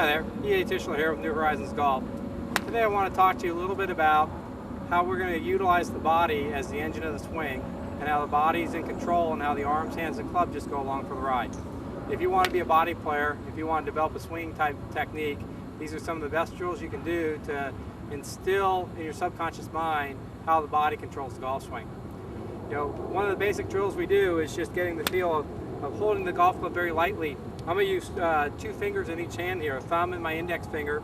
Hi there, E.A. Tischler here with New Horizons Golf. Today I want to talk to you a little bit about how we're going to utilize the body as the engine of the swing, and how the body is in control and how the arms, hands, and club just go along for the ride. If you want to be a body player, if you want to develop a swing type technique, these are some of the best drills you can do to instill in your subconscious mind how the body controls the golf swing. You know, one of the basic drills we do is just getting the feel of holding the golf club very lightly. I'm going to use 2 fingers in each hand here, a thumb and my index finger.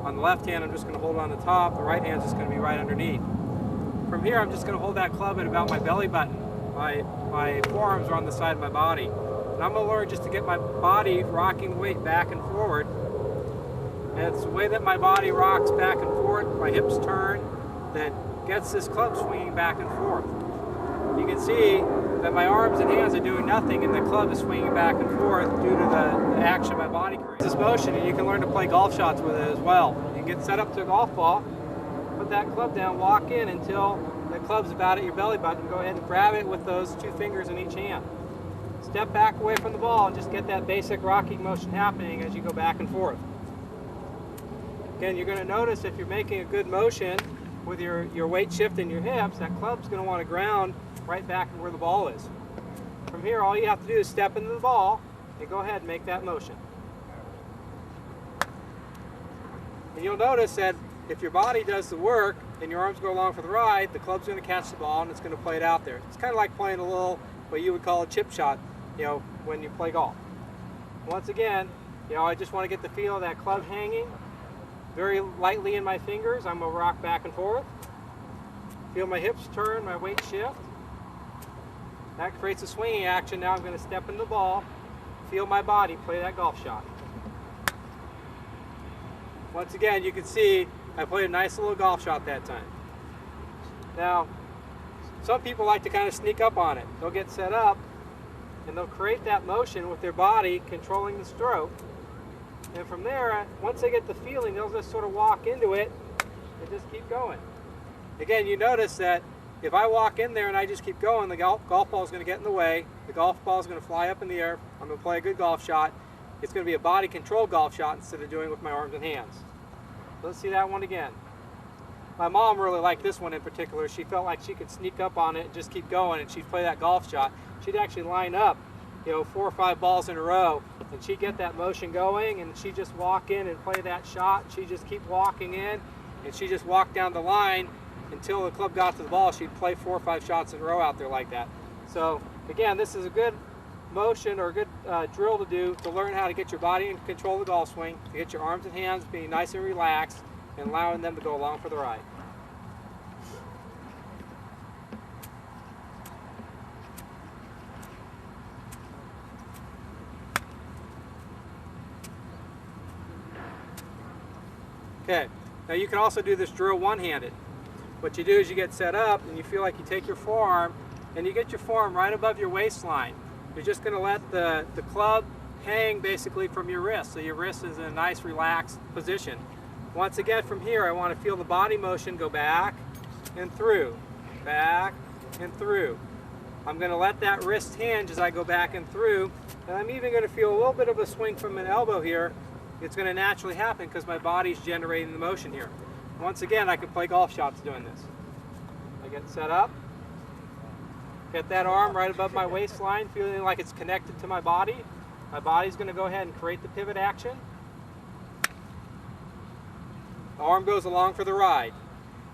On the left hand I'm just going to hold on the top, the right hand is just going to be right underneath. From here I'm just going to hold that club at about my belly button. My forearms are on the side of my body. And I'm going to learn just to get my body rocking the weight back and forward. And it's the way that my body rocks back and forth, my hips turn, that gets this club swinging back and forth. You can see that my arms and hands are doing nothing and the club is swinging back and forth due to the action my body creates. This motion, and you can learn to play golf shots with it as well. You can get set up to a golf ball, put that club down, walk in until the club's about at your belly button. Go ahead and grab it with those 2 fingers in each hand. Step back away from the ball and just get that basic rocking motion happening as you go back and forth. Again, you're going to notice if you're making a good motion with your weight shift in your hips, that club's going to want to ground right back where the ball is. From here, all you have to do is step into the ball and go ahead and make that motion. And you'll notice that if your body does the work and your arms go along for the ride, the club's going to catch the ball and it's going to play it out there. It's kind of like playing a little, what you would call a chip shot, you know, when you play golf. Once again, you know, I just want to get the feel of that club hanging very lightly in my fingers. I'm going to rock back and forth. Feel my hips turn, my weight shift. That creates a swinging action. Now I'm going to step into the ball, feel my body play that golf shot. Once again, you can see I played a nice little golf shot that time. Now, some people like to kind of sneak up on it. They'll get set up and they'll create that motion with their body controlling the stroke. And from there, once they get the feeling, they'll just sort of walk into it and just keep going. Again, you notice that if I walk in there and I just keep going, the golf ball is going to get in the way. The golf ball is going to fly up in the air. I'm going to play a good golf shot. It's going to be a body controlled golf shot instead of doing it with my arms and hands. So let's see that one again. My mom really liked this one in particular. She felt like she could sneak up on it and just keep going, and she'd play that golf shot. She'd actually line up, you know, 4 or 5 balls in a row, and she'd get that motion going, and she'd just walk in and play that shot. She'd just keep walking in, and she'd just walk down the line until the club got to the ball. She'd play 4 or 5 shots in a row out there like that. So again, this is a good motion or a good drill to do to learn how to get your body in control of the golf swing, to get your arms and hands being nice and relaxed and allowing them to go along for the ride. Okay, now you can also do this drill one-handed. What you do is you get set up and you feel like you take your forearm and you get your forearm right above your waistline. You're just going to let the club hang basically from your wrist, so your wrist is in a nice relaxed position. Once again, from here I want to feel the body motion go back and through, back and through. I'm going to let that wrist hinge as I go back and through, and I'm even going to feel a little bit of a swing from an elbow here. It's going to naturally happen because my body's generating the motion here. Once again, I can play golf shots doing this. I get set up, get that arm right above my waistline, feeling like it's connected to my body. My body's going to go ahead and create the pivot action. The arm goes along for the ride.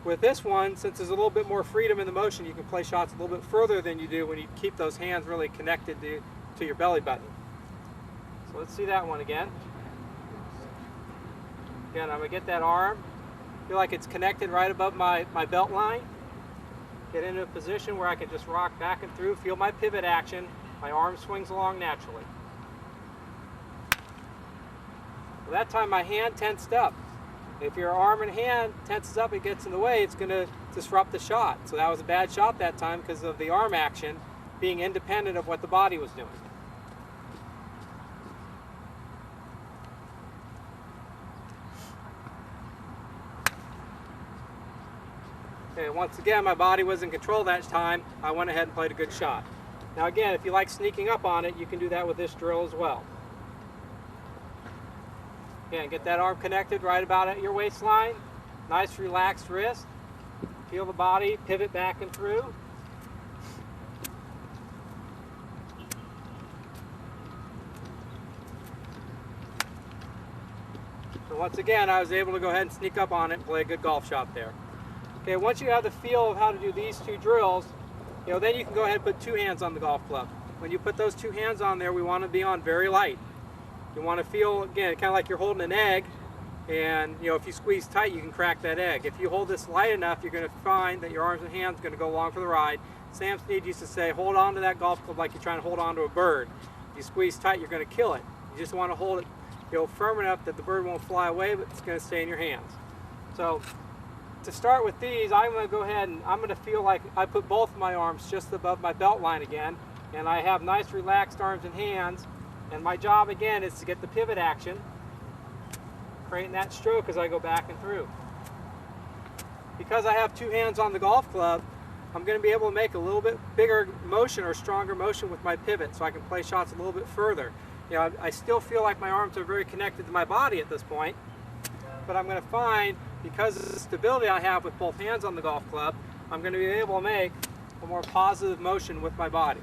With this one, since there's a little bit more freedom in the motion, you can play shots a little bit further than you do when you keep those hands really connected to your belly button. So let's see that one again. Again, I'm going to get that arm, feel like it's connected right above my belt line. Get into a position where I can just rock back and through, feel my pivot action. My arm swings along naturally. Well, that time my hand tensed up. If your arm and hand tenses up, it gets in the way, it's going to disrupt the shot. So that was a bad shot that time because of the arm action being independent of what the body was doing. Okay, once again, my body was in control that time. I went ahead and played a good shot. Now again, if you like sneaking up on it, you can do that with this drill as well. Again, get that arm connected right about at your waistline. Nice relaxed wrist. Feel the body, pivot back and through. So once again, I was able to go ahead and sneak up on it and play a good golf shot there. Okay, once you have the feel of how to do these two drills, then you can go ahead and put two hands on the golf club. When you put those two hands on there, we want to be on very light. You want to feel, again, kind of like you're holding an egg, and if you squeeze tight, you can crack that egg. If you hold this light enough, you're going to find that your arms and hands are going to go along for the ride. Sam Snead used to say, hold on to that golf club like you're trying to hold on to a bird. If you squeeze tight, you're going to kill it. You just want to hold it firm enough that the bird won't fly away, but it's going to stay in your hands. So to start with these, I'm going to go ahead and I'm going to feel like I put both of my arms just above my belt line again, and I have nice relaxed arms and hands, and my job again is to get the pivot action, creating that stroke as I go back and through. Because I have two hands on the golf club, I'm going to be able to make a little bit bigger motion or stronger motion with my pivot, so I can play shots a little bit further. I still feel like my arms are very connected to my body at this point, but I'm going to find, because of the stability I have with both hands on the golf club, I'm going to be able to make a more positive motion with my body.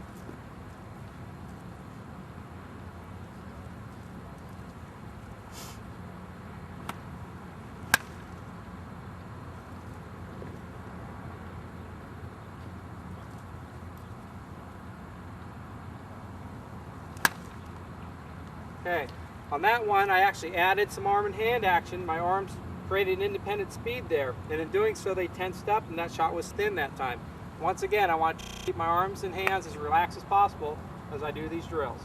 Okay, on that one I actually added some arm and hand action. My arms created an independent speed there, and in doing so they tensed up and that shot was thin that time. Once again, I want to keep my arms and hands as relaxed as possible as I do these drills.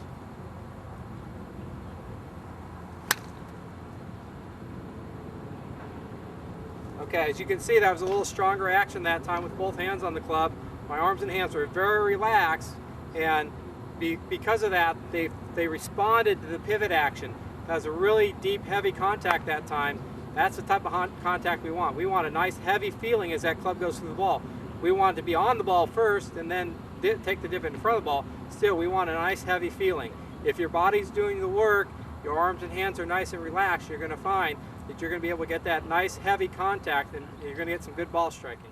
Okay, as you can see, that was a little stronger action that time with both hands on the club. My arms and hands were very relaxed, and because of that, they responded to the pivot action. That was a really deep, heavy contact that time. That's the type of contact we want. We want a nice, heavy feeling as that club goes through the ball. We want it to be on the ball first and then take the dip in front of the ball. Still, we want a nice, heavy feeling. If your body's doing the work, your arms and hands are nice and relaxed, you're going to find that you're going to be able to get that nice, heavy contact, and you're going to get some good ball striking.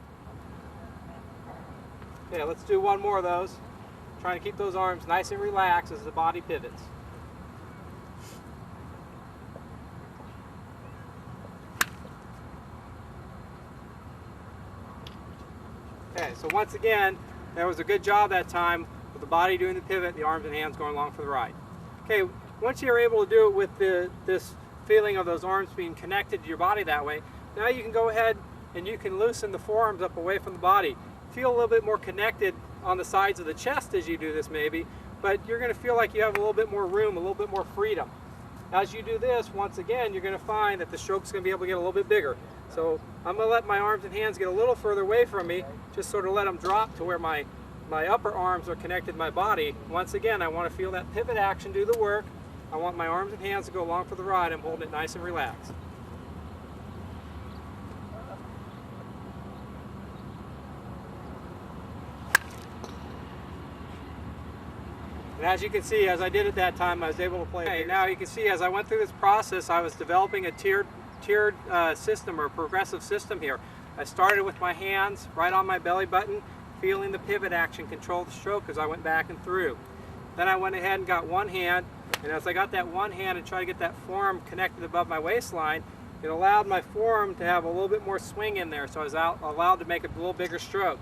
Okay, let's do one more of those. Trying to keep those arms nice and relaxed as the body pivots. Okay, so once again, that was a good job that time with the body doing the pivot, the arms and hands going along for the ride. Okay, once you're able to do it with this feeling of those arms being connected to your body that way, now you can go ahead and you can loosen the forearms up away from the body. Feel a little bit more connected on the sides of the chest as you do this maybe, but you're going to feel like you have a little bit more room, a little bit more freedom. As you do this, once again, you're going to find that the stroke's going to be able to get a little bit bigger. So I'm going to let my arms and hands get a little further away from me, just sort of let them drop to where my upper arms are connected to my body. Once again, I want to feel that pivot action do the work. I want my arms and hands to go along for the ride. I'm holding it nice and relaxed. And as you can see, as I did at that time, I was able to play. Okay, now you can see as I went through this process, I was developing a tiered system or progressive system here. I started with my hands right on my belly button, feeling the pivot action control the stroke as I went back and through. Then I went ahead and got one hand, and as I got that one hand and tried to get that forearm connected above my waistline, it allowed my forearm to have a little bit more swing in there, so I was allowed to make a little bigger stroke.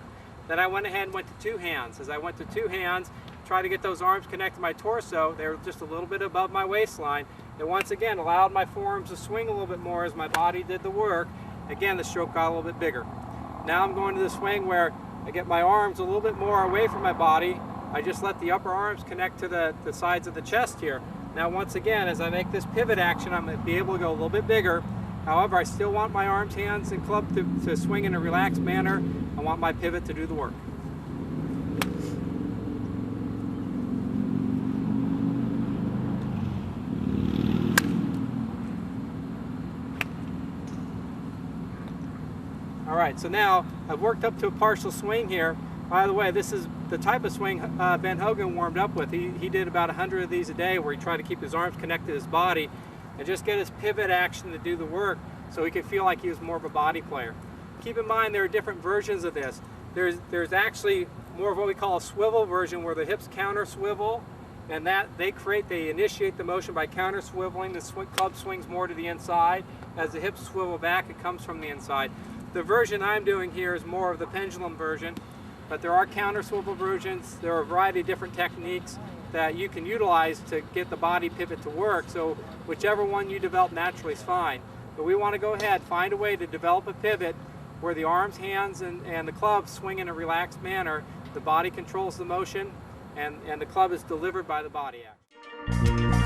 Then I went ahead and went to two hands. As I went to two hands, try to get those arms connected to my torso. They were just a little bit above my waistline. It once again allowed my forearms to swing a little bit more as my body did the work. Again, the stroke got a little bit bigger. Now I'm going to the swing where I get my arms a little bit more away from my body. I just let the upper arms connect to the sides of the chest here. Now once again, as I make this pivot action, I'm going to be able to go a little bit bigger. However, I still want my arms, hands, and club to swing in a relaxed manner. I want my pivot to do the work. Alright, so now I've worked up to a partial swing here. By the way, this is the type of swing Ben Hogan warmed up with. He did about 100 of these a day where he tried to keep his arms connected to his body. and just get his pivot action to do the work so he could feel like he was more of a body player. Keep in mind there are different versions of this. There's actually more of what we call a swivel version where the hips counter swivel, and that they initiate the motion by counter swiveling. The club swings more to the inside. As the hips swivel back, it comes from the inside. The version I'm doing here is more of the pendulum version, but there are counter swivel versions. There are a variety of different techniques that you can utilize to get the body pivot to work, so whichever one you develop naturally is fine. But we want to go ahead, find a way to develop a pivot where the arms, hands, and the club swing in a relaxed manner. The body controls the motion, and the club is delivered by the body action.